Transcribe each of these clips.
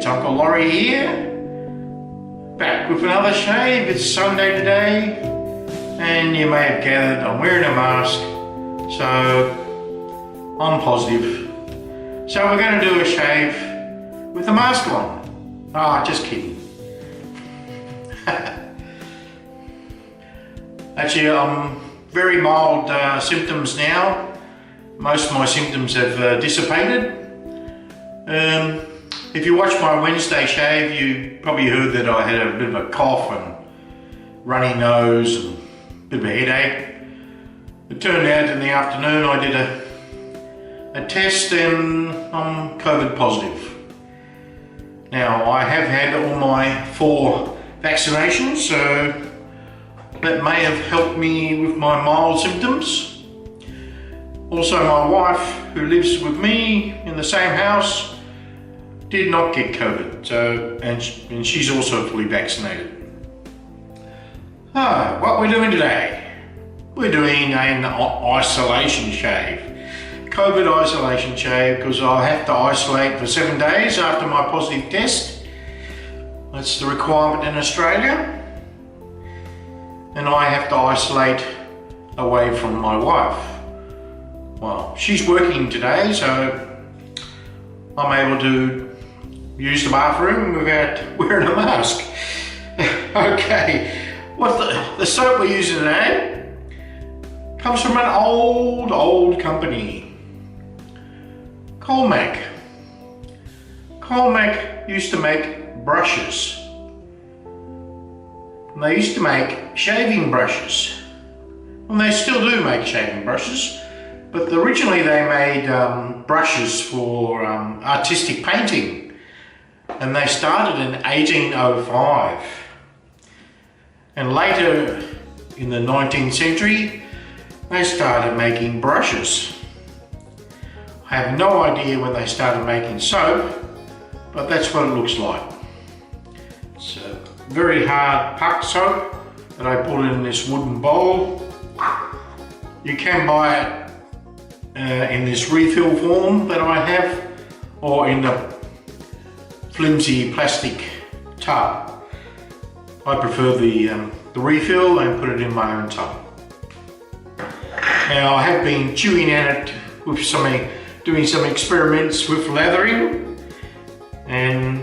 Uncle Laurie here, back with another shave. It's Sunday today, and you may have gathered I'm wearing a mask, so I'm positive. So we're going to do a shave with the mask on. Ah, just kidding. Actually, I'm very mild symptoms now. Most of my symptoms have dissipated. If you watched my Wednesday shave, you probably heard that I had a bit of a cough and runny nose and a bit of a headache. It turned out in the afternoon I did a test and I'm COVID positive. Now, I have had all my 4 vaccinations, so that may have helped me with my mild symptoms. Also, my wife, who lives with me in the same house, did not get COVID, and she's also fully vaccinated. What we're doing today? We're doing an isolation shave. COVID isolation shave, because I have to isolate for 7 days after my positive test. That's the requirement in Australia. And I have to isolate away from my wife. Well, she's working today, so I'm able to use the bathroom without wearing a mask. Okay, the soap we're using today comes from an old company, Culmak. Culmak used to make brushes. And they used to make shaving brushes. And they still do make shaving brushes, but originally they made brushes for artistic painting. And they started in 1805. And later in the 19th century, they started making brushes. I have no idea when they started making soap, but that's what it looks like. It's a very hard puck soap that I put in this wooden bowl. You can buy it in this refill form that I have, or in the flimsy plastic tub. I prefer the refill and put it in my own tub. Now, I have been chewing at it with doing some experiments with lathering, and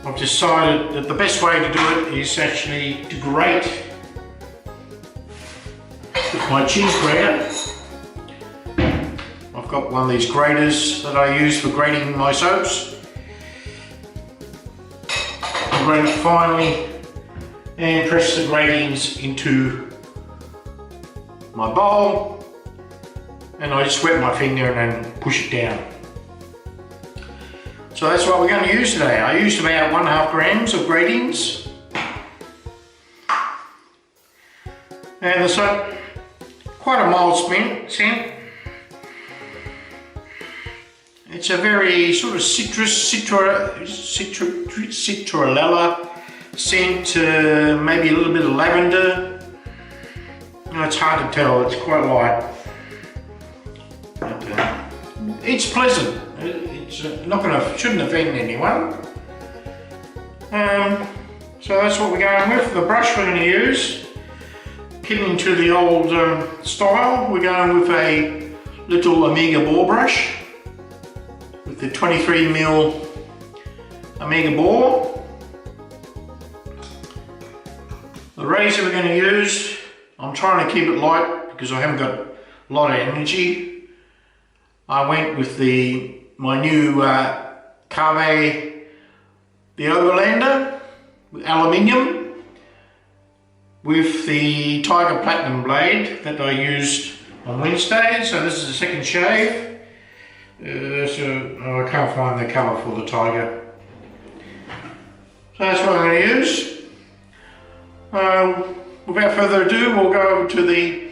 I've decided that the best way to do it is actually to grate with my cheese grater. I've got one of these graters that I use for grating my soaps. I grate it finely and press the gratings into my bowl, and I just wet my finger and then push it down. So that's what we're going to use today. I used about 1.5 grams of gratings. And the soap, quite a mild scent. It's a very sort of citrulella scent, maybe a little bit of lavender. No, it's hard to tell, it's quite light. But, it's pleasant. It's shouldn't offend anyone. So that's what we're going with. The brush we're going to use, keeping to the old style, we're going with a little Omega bore brush with the 23mm Omega bore. The razor we're going to use, I'm trying to keep it light because I haven't got a lot of energy. I went with my new Karve, the Overlander, with aluminium, with the Tiger Platinum blade that I used on Wednesday. So this is the second shave. I can't find the cover for the Tiger. So that's what I'm going to use. Without further ado, we'll go over to the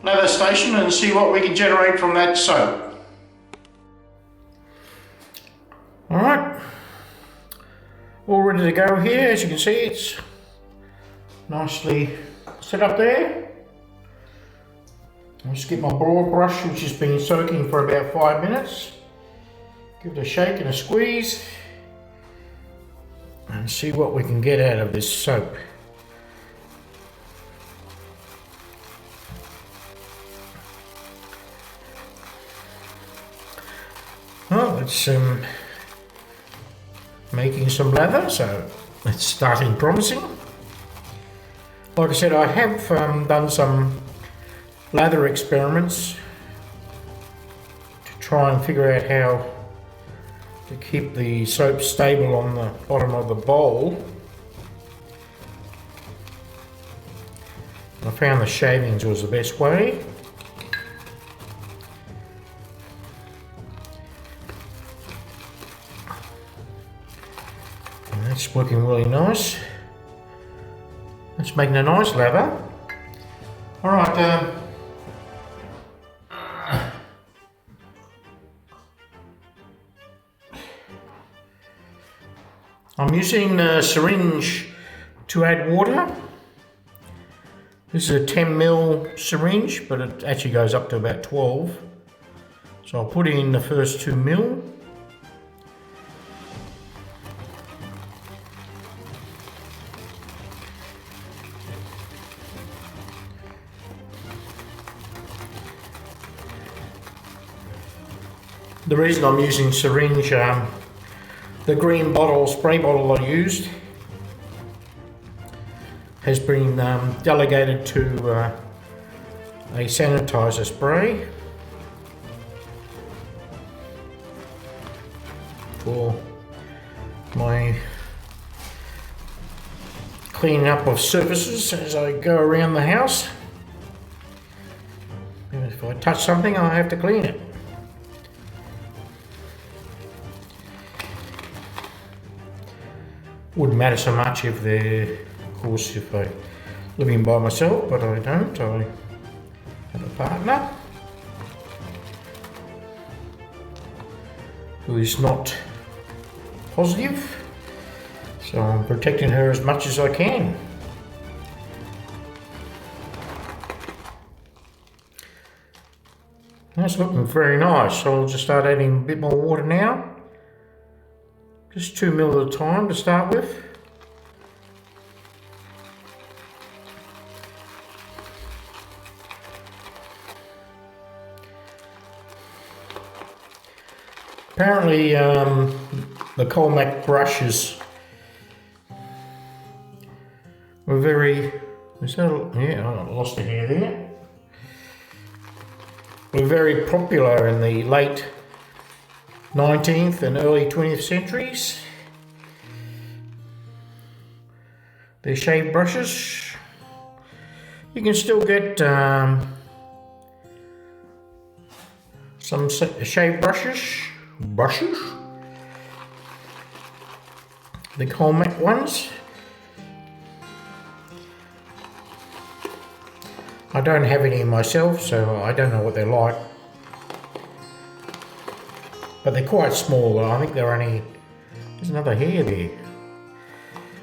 lather station and see what we can generate from that soap. Alright, all ready to go here. As you can see, it's nicely set up there. I'll just get my broad brush, which has been soaking for about 5 minutes. Give it a shake and a squeeze and see what we can get out of this soap. Well, it's making some lather, so it's starting promising. Like I said, I have done some lather experiments to try and figure out how to keep the soap stable on the bottom of the bowl. I found the shavings was the best way. And that's working really nice. It's making a nice lather. Alright, I'm using a syringe to add water. This is a 10 ml syringe, but it actually goes up to about 12. So I'll put in the first 2 ml. The reason I'm using syringe, the green bottle, spray bottle I used, has been delegated to a sanitizer spray for my cleaning up of surfaces as I go around the house. And if I touch something, I have to clean it. Wouldn't matter so much if I living by myself, but I don't. I have a partner who is not positive, so I'm protecting her as much as I can. That's looking very nice, so I'll just start adding a bit more water now. Just 2 ml at a time to start with. Apparently the Culmak brushes were very, I lost a hair there. Were very popular in the late 19th and early 20th centuries. They're shave brushes. You can still get some shave brushes. The Connaught ones. I don't have any myself, so I don't know what they're like. But they're quite small. I think they're only... There's another hair there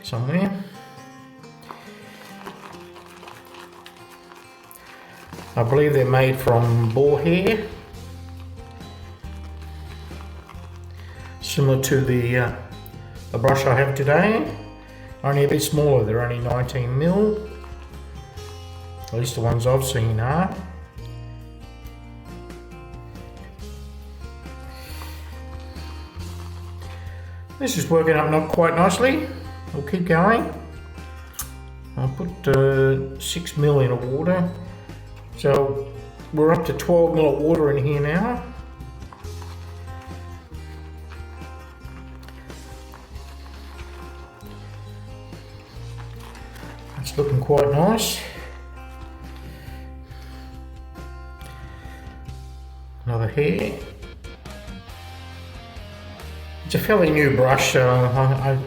somewhere. I believe they're made from boar hair. Similar to the brush I have today. Only a bit smaller. They're only 19 ml. At least the ones I've seen are. This is working up not quite nicely. We'll keep going. I'll put 6 ml in of water. So we're up to 12 ml of water in here now. It's looking quite nice. Another hair. It's a fairly new brush, so I'm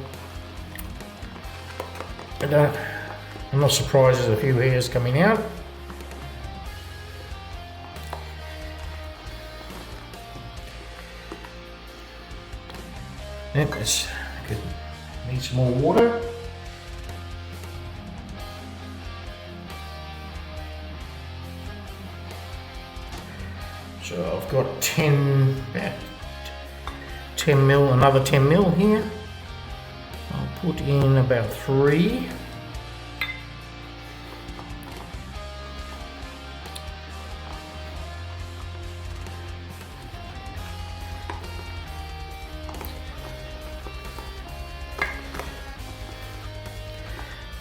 not surprised there's a few hairs coming out. Yep, this need some more water. So I've got 10 mil, another 10 mil here. I'll put in about 3.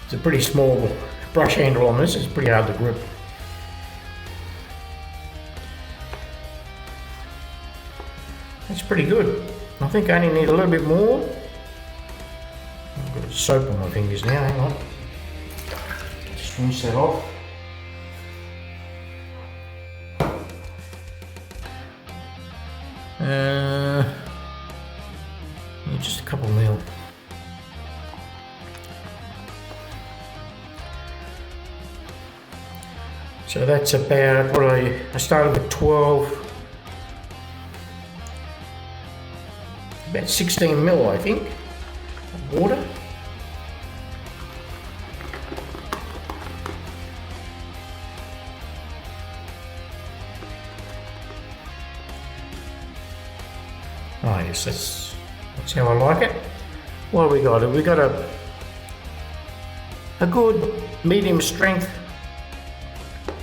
It's a pretty small brush handle on this, it's pretty hard to grip. That's pretty good. I think I only need a little bit more. I've got soap on my fingers now, hang on. Just rinse that off. Just a couple mil. So that's about what I started with 12. About 16 mil, I think, of water. Oh yes, that's how I like it. What have we got? Have we got a good medium strength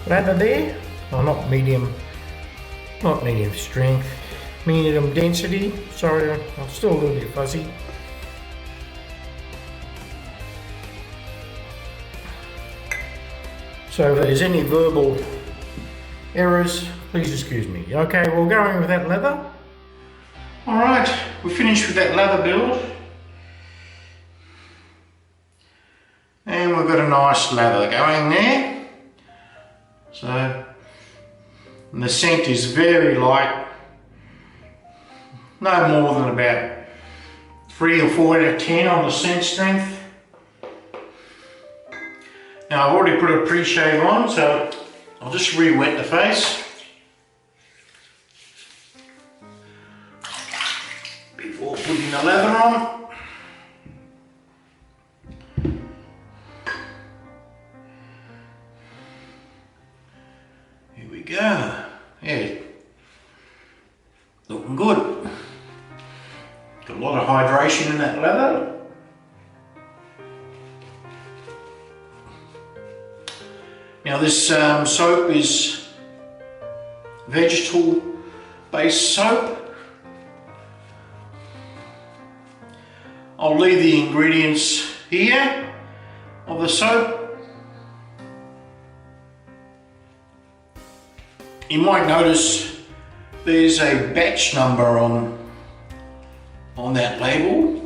lather there? Oh, not medium strength. Medium density, sorry, I'm still a little bit fuzzy. So if there's any verbal errors, please excuse me. Okay, we'll go in with that lather. Alright, we're finished with that lather build. And we've got a nice lather going there. So, and the scent is very light. No more than about 3 or 4 out of 10 on the scent strength. Now I've already put a pre-shave on, so I'll just re-wet the face before putting the lather on. Here we go. Yeah, looking good. Got a lot of hydration in that lather. Now this soap is vegetal based soap. I'll leave the ingredients here of the soap. You might notice there's a batch number on that label,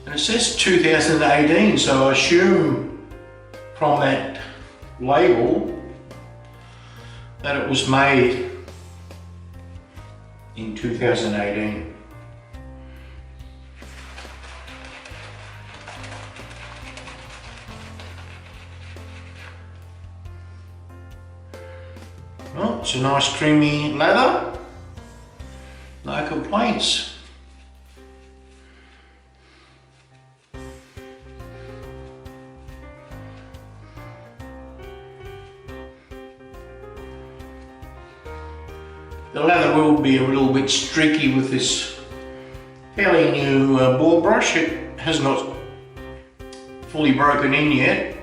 and it says 2018, so I assume from that label that it was made in 2018. Well, it's a nice creamy lather, no complaints. The lather will be a little bit streaky with this fairly new ball brush. It has not fully broken in yet.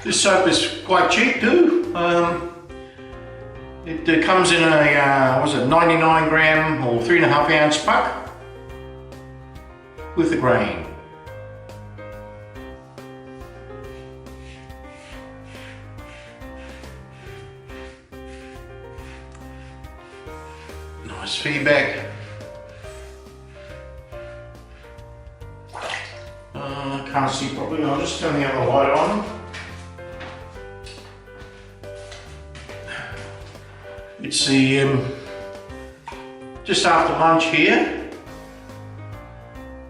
This soap is quite cheap too. It comes in a, was it 99 gram or 3.5 ounce puck with the grain. Nice feedback. Can't see properly, I'll just turn the other light on. It's the just after lunch here,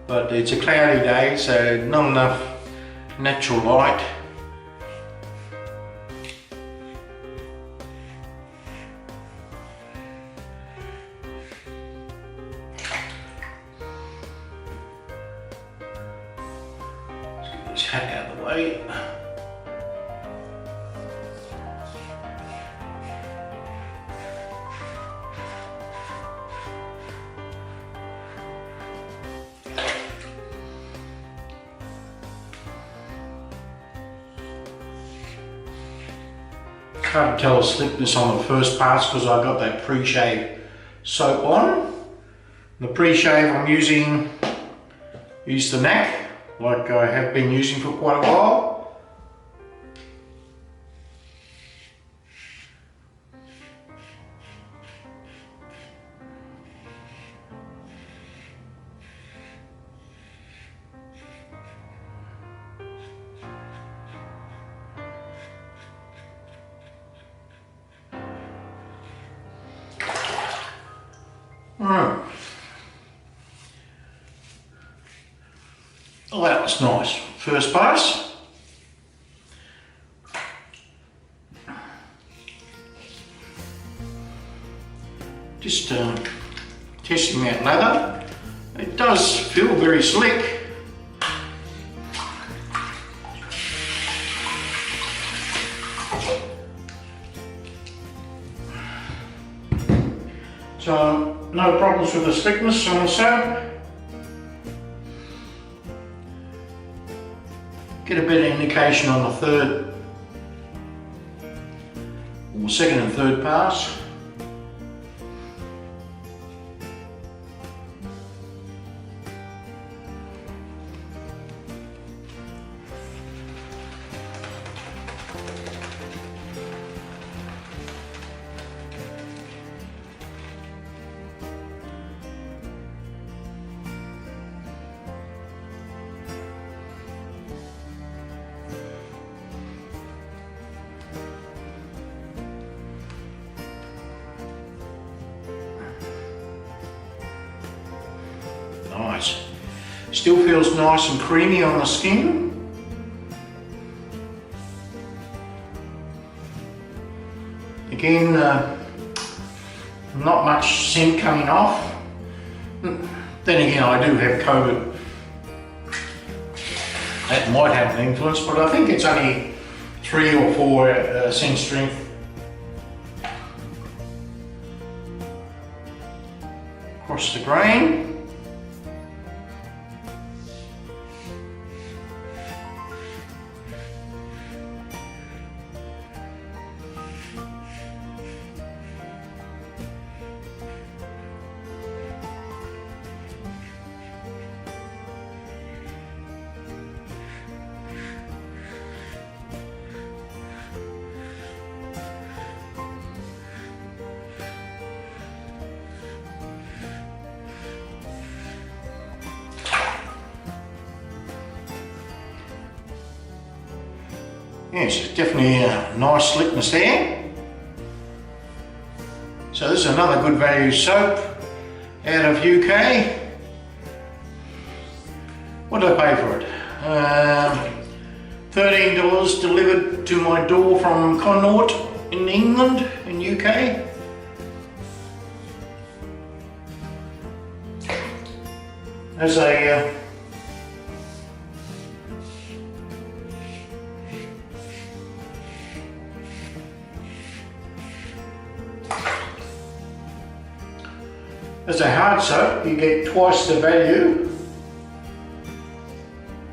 but it's a cloudy day, so not enough natural light. hat out of the way. Can't tell the slickness on the first pass because I got that pre-shave soap on. The pre-shave I'm using is the NAC, like I have been using for quite a while. Well, that was nice. First pass. Just testing that lather. It does feel very slick. So, no problems with the slickness on the soap. Get a better indication on the third, or second and third pass. Nice. Still feels nice and creamy on the skin. Again, not much scent coming off. Then again, I do have COVID. That might have an influence, but I think it's only 3 or 4 scent strength. Across the grain. Yes, definitely a nice slickness there. So this is another good value soap out of UK. What did I pay for it? $13 delivered to my door from Connaught in England, in UK. As a hard soap, you get twice the value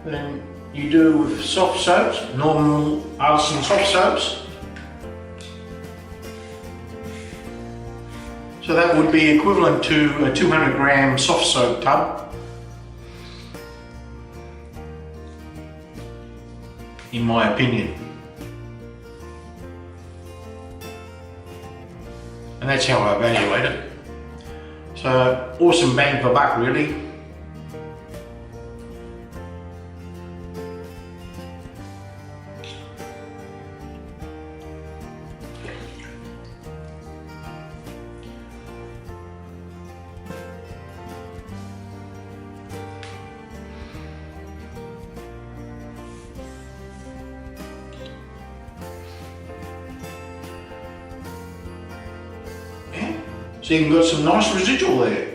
than you do with soft soaps, normal artisan soft soaps. So that would be equivalent to a 200 gram soft soap tub, in my opinion. And that's how I evaluate it. So, awesome bang for buck, really. So you've got some nice residual there.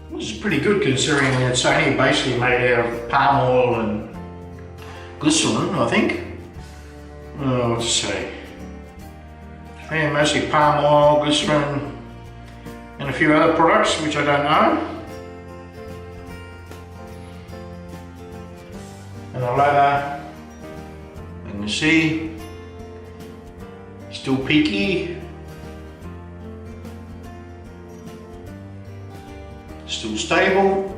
Which is pretty good considering it's only basically made out of palm oil and glycerin, I think. What to say? Yeah, mostly palm oil, glycerin, and a few other products which I don't know. And a lather, you can see, still peaky, still stable,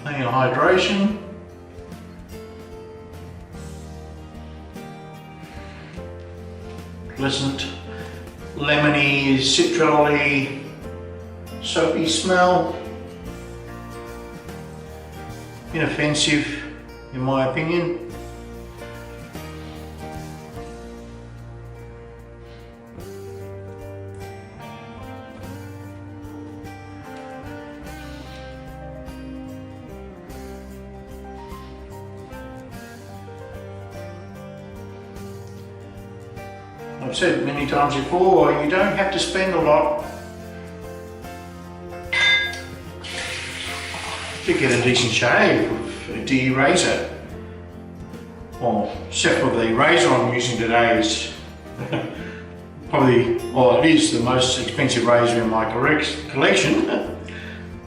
plenty of hydration. Pleasant, lemony, citral-y, soapy smell. Inoffensive, in my opinion. I've said many times before, you don't have to spend a lot to get a decent shave with a D razor. Well, except for the razor I'm using today is probably, well, it is the most expensive razor in my collection.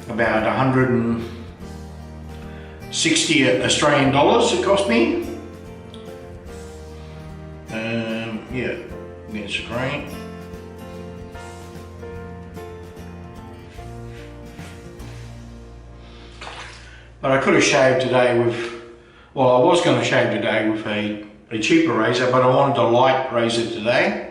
About 160 Australian dollars it cost me. Yeah, it's great. But I could have shaved today with, well, I was going to shave today with a cheaper razor, but I wanted a light razor today.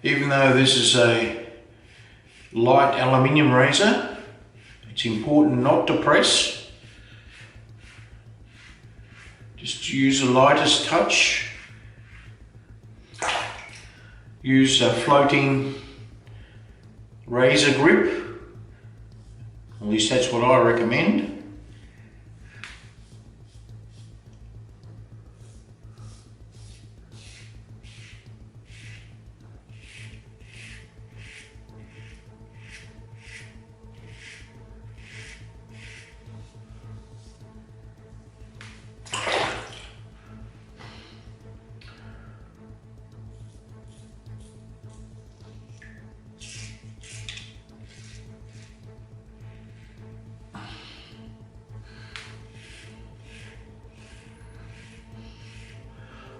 Even though this is a light aluminium razor, it's important not to press. Just use the lightest touch. Use a floating razor grip. At least that's what I recommend.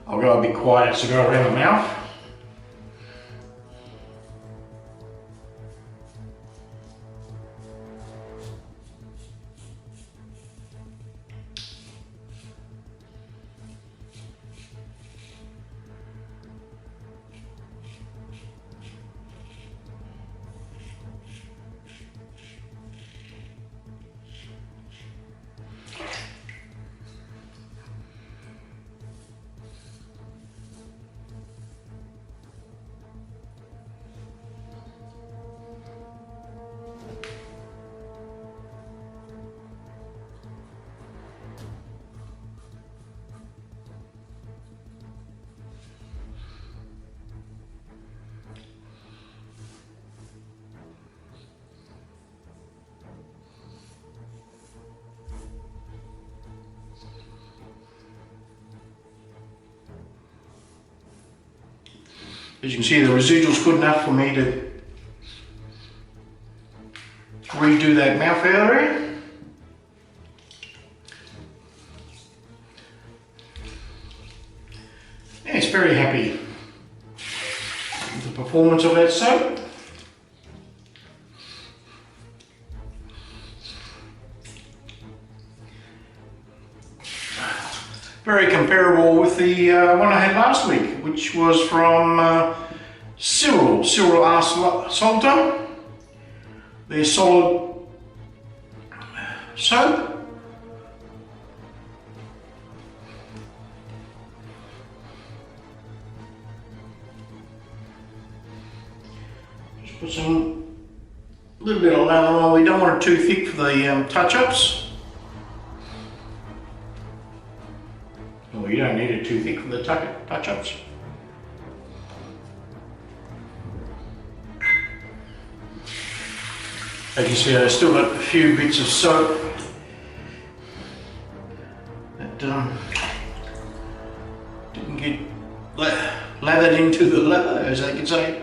I've got to be quiet to go around the mouth. As you can see, the residual's good enough for me to redo that mouth area. Yeah, it's very happy with the performance of that soap. Very comparable with the one I had last week, which was from Cyril R. Salter. Their solid soap. Just put some A little bit of lather oil. We don't want it too thick for the touch-ups. Well, you don't need it too thick for the touch-ups. As you see, I've still got a few bits of soap that didn't get lathered into the leather, as they could say.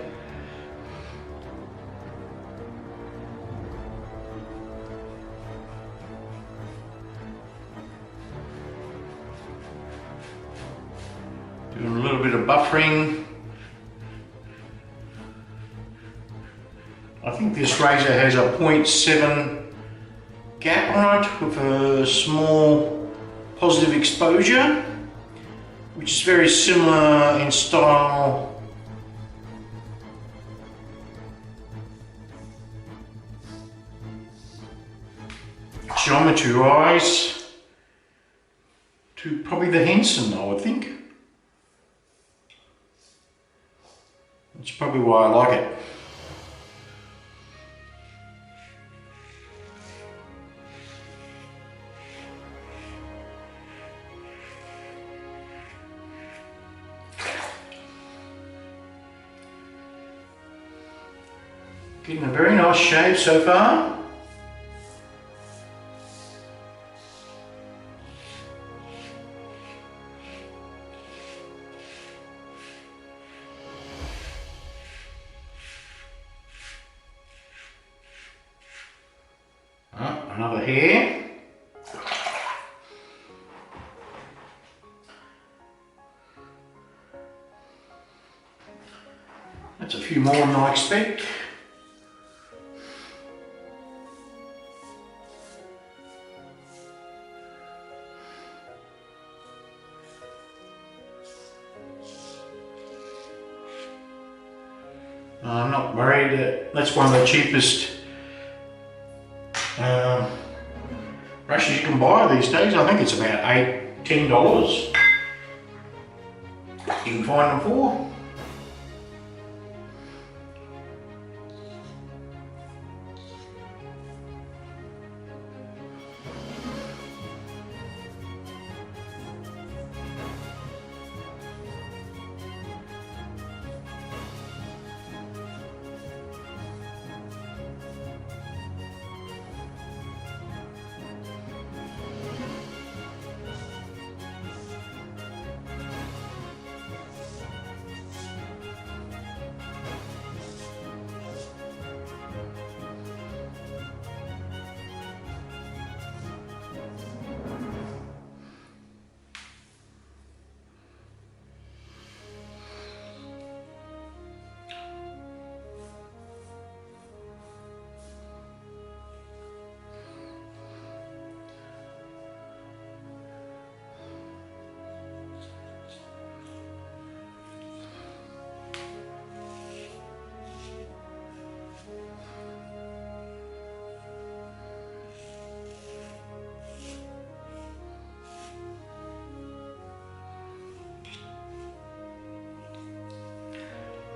Doing a little bit of buffering. I think this razor has a 0.7 gap on it with a small positive exposure, which is very similar in style geometry wise to probably the Henson, I would think. That's probably why I like it. Getting a very nice shave so far. Another hair. That's a few more than I expect. I'm not worried. That's one of the cheapest brushes you can buy these days. I think it's about $10. You can find them for.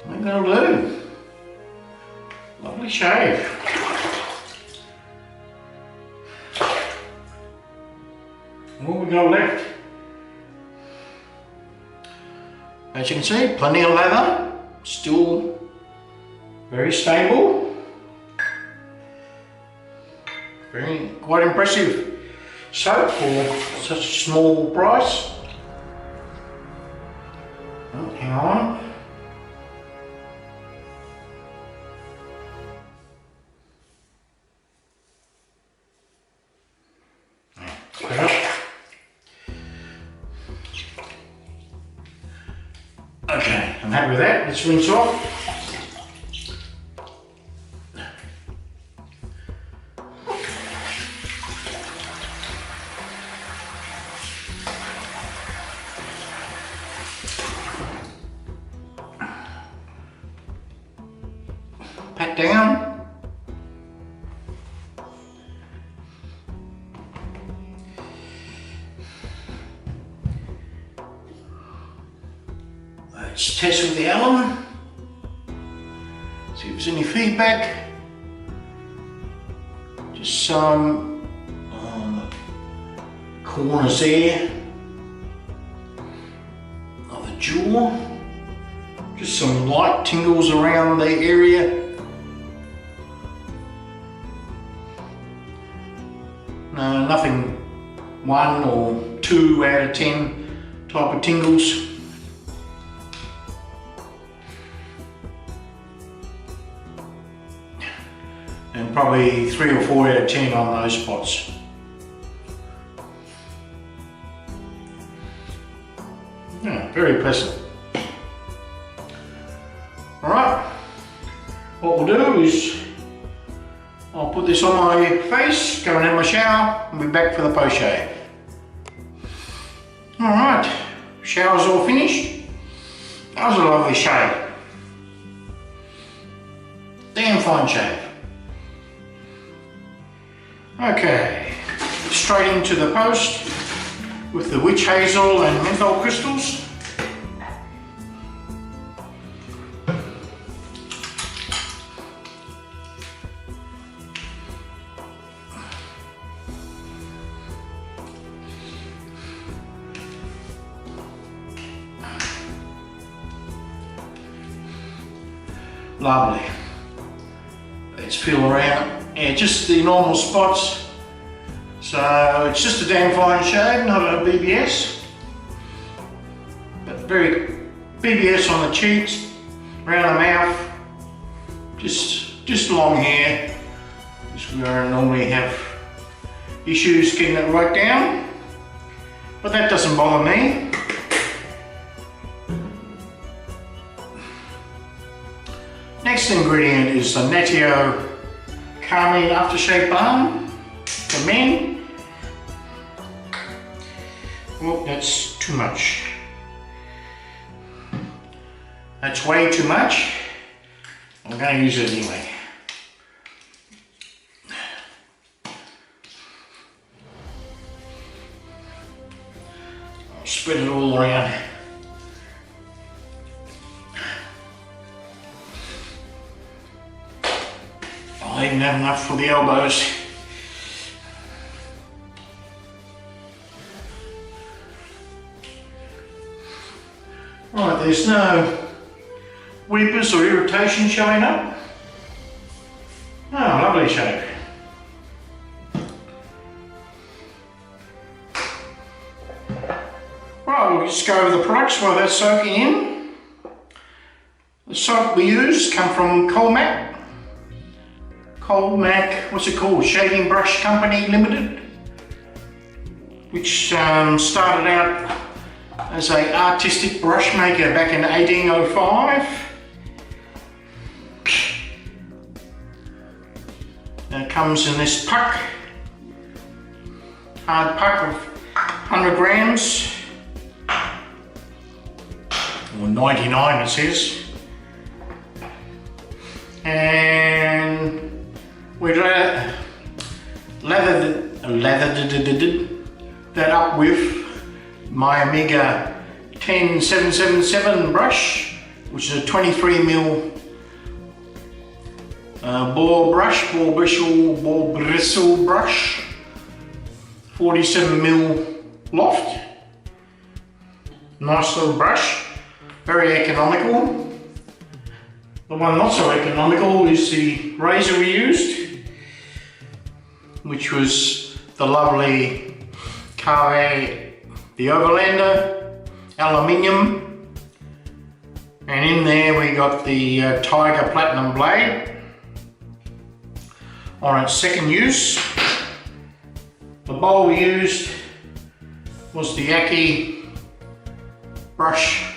I think that'll do. Lovely shave. What we got left? As you can see, plenty of lather, still very stable. Quite impressive soap for such a small price. Oh, hang on. Okay, I'm happy with that. Let's rinse off. Pat down. Let's test with the alum, see if there's any feedback. Just some on the corners there of the jaw. Just some light tingles around the area. No, nothing 1 or 2 out of 10 type of tingles. And probably 3 or 4 out of 10 on those spots. Yeah, very pleasant. Alright, what we'll do is I'll put this on my face, go and have my shower, and be back for the post shave. Alright, shower's all finished. That was a lovely shave. Damn fine shave. Okay, straight into the post with the witch hazel and menthol crystals. Lovely. Let's feel around. Yeah, just the normal spots. So it's just a damn fine shave, not a BBS. But very BBS on the cheeks, around the mouth. Just long hair. Just where I normally have issues getting it right down. But that doesn't bother me. Next ingredient is the Natio Carmine Aftershave Balm for men. Oh, that's too much. That's way too much. I'm going to use it anyway. I'll spread it all around. I even have enough for the elbows. Right, there's no weepers or irritation showing up. Oh, lovely shave. Right, we'll just go over the products while that's soaking in. The soap we use come from Culmak. Culmak, what's it called? Shaving Brush Company Limited, which started out as an artistic brush maker back in 1805. And it comes in this puck, hard puck of 100 grams, or 99 it says. And we lathered that up with my Omega 10777 brush, which is a 23mm ball bristle brush, 47mm loft. Nice little brush, very economical. The one not so economical is the razor we used, which was the lovely Karve, the Overlander, aluminium, and in there we got the Tiger Platinum blade on its second use. The bowl we used was the Yaki brush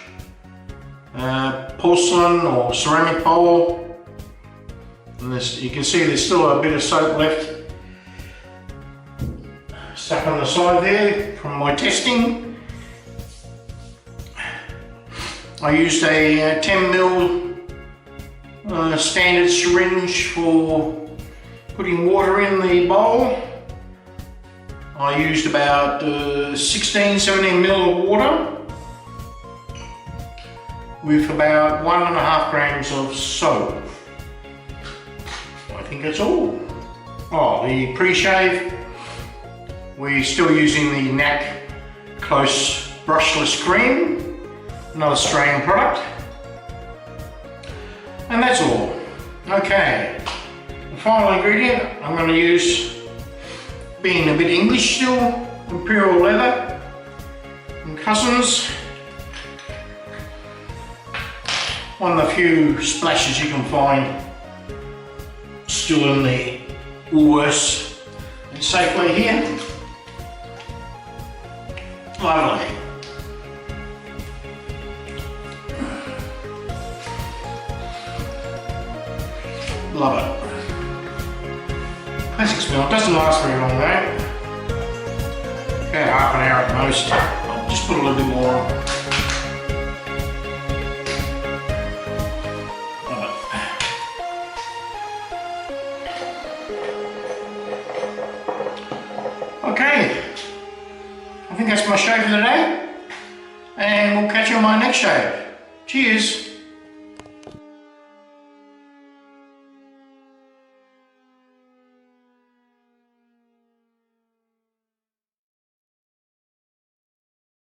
porcelain or ceramic bowl, and this, you can see there's still a bit of soap left stuck on the side there from my testing. I used a 10mm standard syringe for putting water in the bowl. I used about 16-17ml of water with about 1.5 grams of soap. I think that's all. Oh, the pre-shave, we're still using the NAC Close Brushless Cream, another Australian product. And that's all. Okay, the final ingredient I'm going to use, being a bit English still, Imperial Leather and Cousins. One of the few splashes you can find still in the Woolworths and Safeway here. Lovely. Love it. Classic smell. It doesn't last very long though. About half an hour at most. I'll just put a little bit more on. Love it. Okay. I think that's my shave for today. And we'll catch you on my next shave. Cheers.